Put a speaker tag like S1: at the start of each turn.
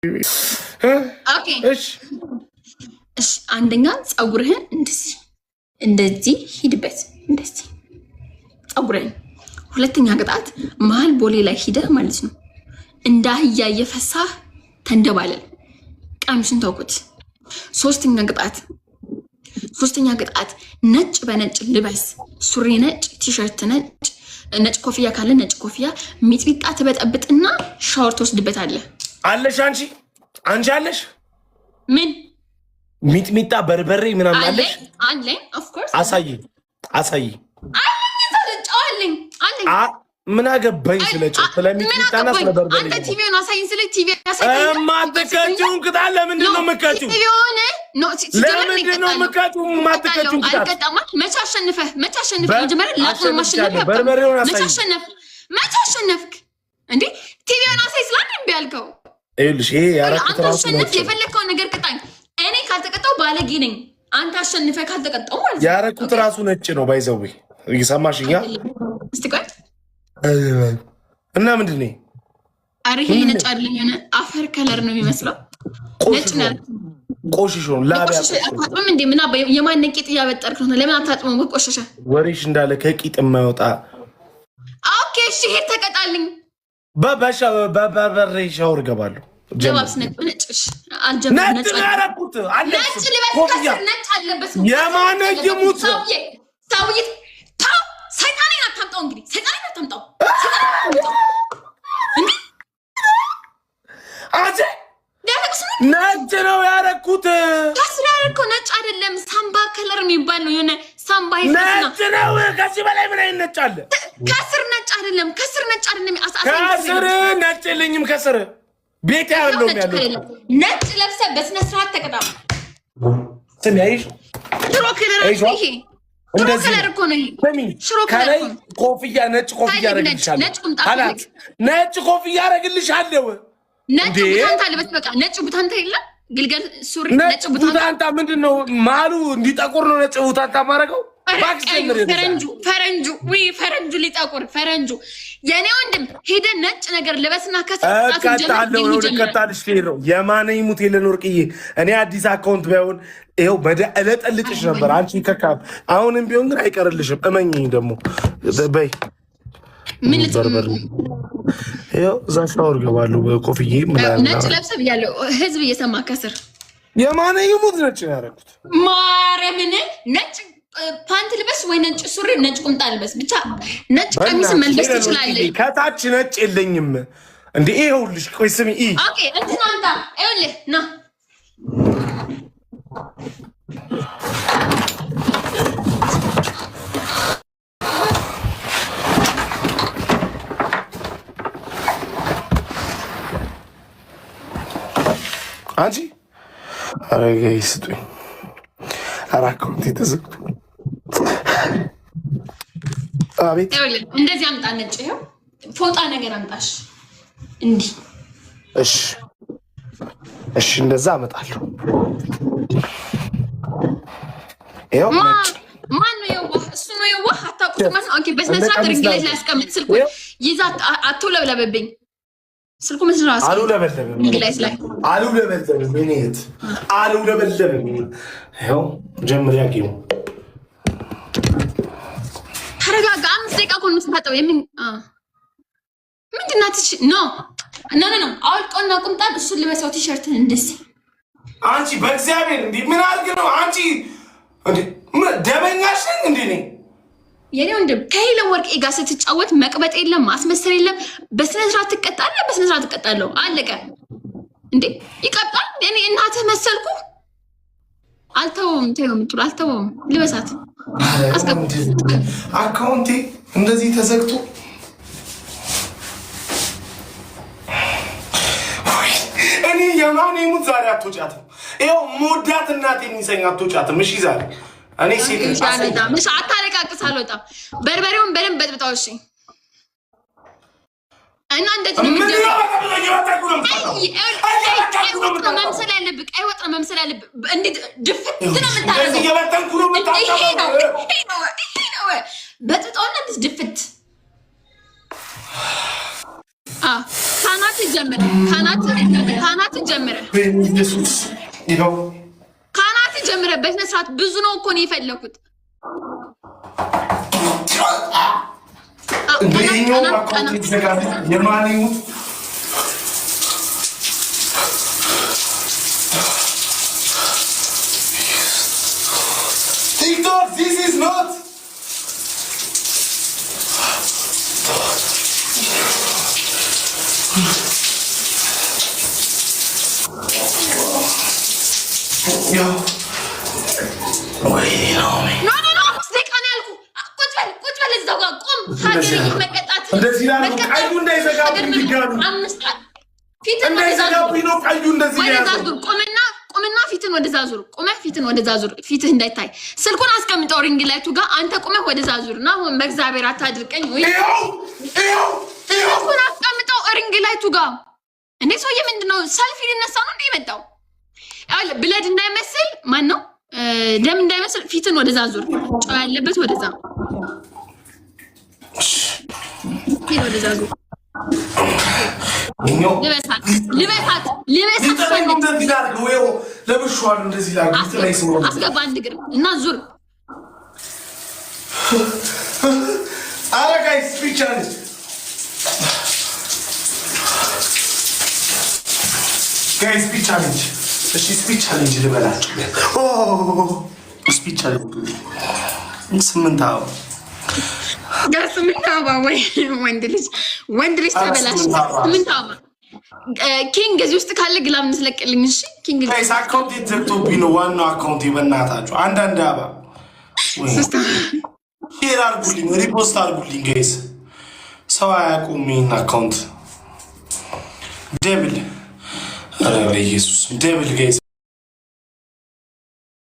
S1: ኦኬ እሺ አንደኛ ጸጉርህን እንደዚህ ሂድበት እንደዚህ ጸጉርህን ሁለተኛ ቅጣት መሃል ቦሌ ላይ ሂደህ ማለት ነው እንዳህያ እየፈሳህ ተንደባለል ቀምሽን ተውኩት ሶስተኛ ቅጣት ነጭ በነጭ ልበስ ሱሪ ነጭ ቲሸርት ነጭ ኮፍያ ካለ ነጭ ኮፍያ ሚጥሚጣ ትበጠብጥና ሻወር ትወስድበታለህ
S2: አለሽ አንቺ አለሽ
S1: ምን
S2: ሚጥሚጣ በርበሬ ምናምን አለሽ
S1: አለ ኦፍ ኮርስ
S2: አሳይ
S1: አለኝ
S2: ምን አገባኝ ስለ ሚጥሚጣና ስለ በርበሬ
S1: አንተ ቲቪውን አሳይኝ ስለ ቲቪ አሳይኝ
S2: ማተከቱን ቅጣት ለምንድን ነው የምትከቱ ለምንድን ነው የምትከቱ ማተከቱን ቅጣት
S1: አልቀጣማ መቼ አሸንፈህ መጀመሪያ ላቁም ማሸነፍ
S2: በርበሬውን አሳይ
S1: መቼ አሸነፍክ እንዴ ቲቪውን አሳይ ስላንተ እምቢ አልከው
S2: ይኸውልሽ ይሄ ያረኩት ራሱ ነው
S1: የፈለከው ነገር ቅጣኝ እኔ ካልተቀጣው ባለጌ ነኝ አንተ አሸንፈህ ካልተቀጣው ማለት
S2: ያረኩት ራሱ ነጭ ነው ባይዘው ይሰማሽኛ
S1: እስቲ ቆይ
S2: እና ምንድን ነው
S1: አረ ይሄ ነጭ አይደለም የሆነ አፈር ከለር ነው የሚመስለው ነጭ ነው
S2: ቆሽሾ ነው ላብ
S1: አታጥበም እንዴ ምን የማን ቂጥ እያበጠርክ ነው ለምን አታጥበም ቆሸሸ
S2: ወሬሽ እንዳለ ከቂጥ የማይወጣ
S1: ኦኬ እሺ ሄድ ተቀጣልኝ
S2: በበርበሬ ሻወር ገባለሁ
S1: ጀባብስ ነጭሽ አልጀምር
S2: ነጭ ያረኩት
S1: ነጭ ልበስ ነጭ አለበት
S2: የማን ይሙት
S1: ሰውዬ ታው ሰይጣኔን አታምጣው እንግዲህ ሰይጣኔን አታምጣው እንዴ
S2: አጀ ነጭ ነው ያረኩት
S1: ከስራ ያረኩት ነጭ አይደለም ሳምባ ከለር የሚባል ነው የሆነ ሳምባ ይፈስና
S2: ነጭ ነው ከዚህ በላይ ምን አይነጫለ
S1: ከስር ነጭ አይደለም ከስር ነጭ
S2: የለኝም ከስር ቤት ያለው
S1: ነጭ ለብሰህ በስነ ስርዓት ተቀጣ
S2: ስሚ አይሽ
S1: ሽሮ ከለር ይሄ እንደዚህ ከለር እኮ ነው ሽሮ ከለር
S2: ኮፍያ ነጭ ኮፍያ አረግልሻለሁ ነጭ ኮፍያ አረግልሻለሁ
S1: ነጭ ቡታንታ ልበስ በቃ ነጭ ቡታንታ የለም ግልገል ሱሪ ነጭ
S2: ቡታንታ ምንድነው ማሉ እንዲጠቁር ነው ነጭ ቡታንታ ማረገው ፈረንጁ ሊጠቁር ፈረንጁ የኔ ወንድም ሄደ ነጭ ነገር ልበስና ከታልሽ ነው የማነ ይሙት የለን ወርቅዬ እኔ አዲስ አካውንት ባይሆን ይኸው እለጠልጥሽ ነበር አንቺ ከካብ አሁንም ቢሆን ግን አይቀርልሽም እመኝኝ ደግሞ በይ
S1: ምን ልትበርበር
S2: ይኸው እዛ ሻወር ገባለሁ በኮፍዬ ምናምን
S1: ነጭ ለብሰህ ብያለሁ ህዝብ እየሰማ ከስር
S2: የማነ ይሙት ነጭ ያደረኩት
S1: ማርያምን ነጭ ፓንት ልበስ ወይ ነጭ ሱሪ ነጭ ቁምጣ ልበስ ብቻ ነጭ ቀሚስ መልበስ ትችላለህ
S2: ከታች ነጭ የለኝም እንዴ ይኸውልሽ ቆይ ስሚ
S1: ኦኬ እንትን አንተ ይኸውልህ ና
S2: አንቺ አረጋይ ስጡኝ አራኮንቴ ተዘግቶ አቤት
S1: እንደዚህ አምጣ ነጭ ይኸው ፎጣ ነገር አምጣሽ እንዲህ
S2: እሺ እንደዛ አመጣለሁ ይኸው ነጭ
S1: ማን ነው የዋህ እሱ ነው የዋህ አታውቁት ማለት ኦኬ በስነ ስርዓት ድንግላይ ላይ አስቀምጥ ስልኩ ይዛ አትውለብለብብኝ ስልኩ መስራት
S2: አልውለበለብም
S1: ድንግላይ ላይ
S2: አልውለበለብም እኔት አልውለበለብም ይኸው ጀምሪያ ጌሙ
S1: ተረጋጋ 5 ደቂቃ እኮ ነው የምትመጣው ምንድን ናት ኖ አውልቆና ቁምጣን እሱን ልበሰው ቲሸርትን እንደዚህ
S2: አንቺ በእግዚአብሔር እንዴ ምን አድርግ ነው አንቺ እንዴ ደበኛሽ ነኝ እንዴ ነኝ
S1: የኔ ወንድም ከሄለን ወርቄ ጋር ስትጫወት መቅበጥ የለም ማስመሰል የለም በስነ ስርዓት ትቀጣለህ አለቀ እንዴ ይቀጣል እኔ እናትህ መሰልኩ አልተውም ልበሳት
S2: አካውንቴ እንደዚህ ተዘግቶ እኔ የማን ይሙት ዛሬ አትወጫትም ይኸው ሞዳት እናቴ የሚሰኝ አትወጫትም እሺ ዛሬ እኔ ሴት
S1: ምሽ አታለቃቅስ አልወጣም በርበሬውን በደንብ በጥብጣው እሺ እና እንደዚህ ነው መምሰል ያለብህ ቀይ ወጥ ነው መምሰል ያለብህ እንዴት ድፍት ነው የምታደርገው ይሄ ነው በጥብጣውና እንዴት ድፍት ካናት ጀምረ በስነ ስርዓት ብዙ ነው እኮ ነው የፈለኩት።
S2: TikTok, this is not. Yo. Wait,
S1: no. ስደቃን ያልኩ ቁጭ በል እዛው ጋር ቆም። ሀገር መቀጣት
S2: እንደዚህ ላይ ቀዩ እንዳይዘጋብኝ ይጋሩ ፊት እንዳይዘጋብኝ ነው ቀዩ እንደዚህ ያለው ቁምና ፊትን ወደዛ ዙር። ፊትን ወደዛ ዙር። ፊትህ እንዳይታይ ስልኩን አስቀምጠው ሪንግ ላይቱ ጋር አንተ ቁመህ ወደዛ ዙርና በእግዚአብሔር አታድርቀኝ ወይ ስልኩን አስቀምጠው ሪንግ ላይቱ ጋር። እንዴ ሰውዬ ምንድነው ሰልፊ ሊነሳ ነው እንዴ የመጣው? ብለድ እንዳይመስል ማን ነው ደም እንዳይመስል ፊትን ወደዛ ዙር። ጨው ያለበት ወደዛ ፊት ወደዛ ዙር። ልበሳት አስገባ አንድ እግር እና ዙር። ስፒች ቻሌንጅ ልበላችሁ። ስፒች ቻሌንጅ 8
S1: አበባ ወይ ወንድ ልጅ ተበላሽ። 8 አበባ ኪንግ እዚህ ውስጥ ካለ ግላብ እንስለቅልኝ። እሺ ኪንግ
S2: ጋይስ አካውንት ተክቶብኝ ነው ዋናው አካውንት በእናታችሁ። አንዳንድ አበባ ሼር አድርጉልኝ፣ ሪፖስት አድርጉልኝ ጋይስ። ሰው አያውቁም ይሄን አካውንት ደብል ኢየሱስ ደብል ጋይስ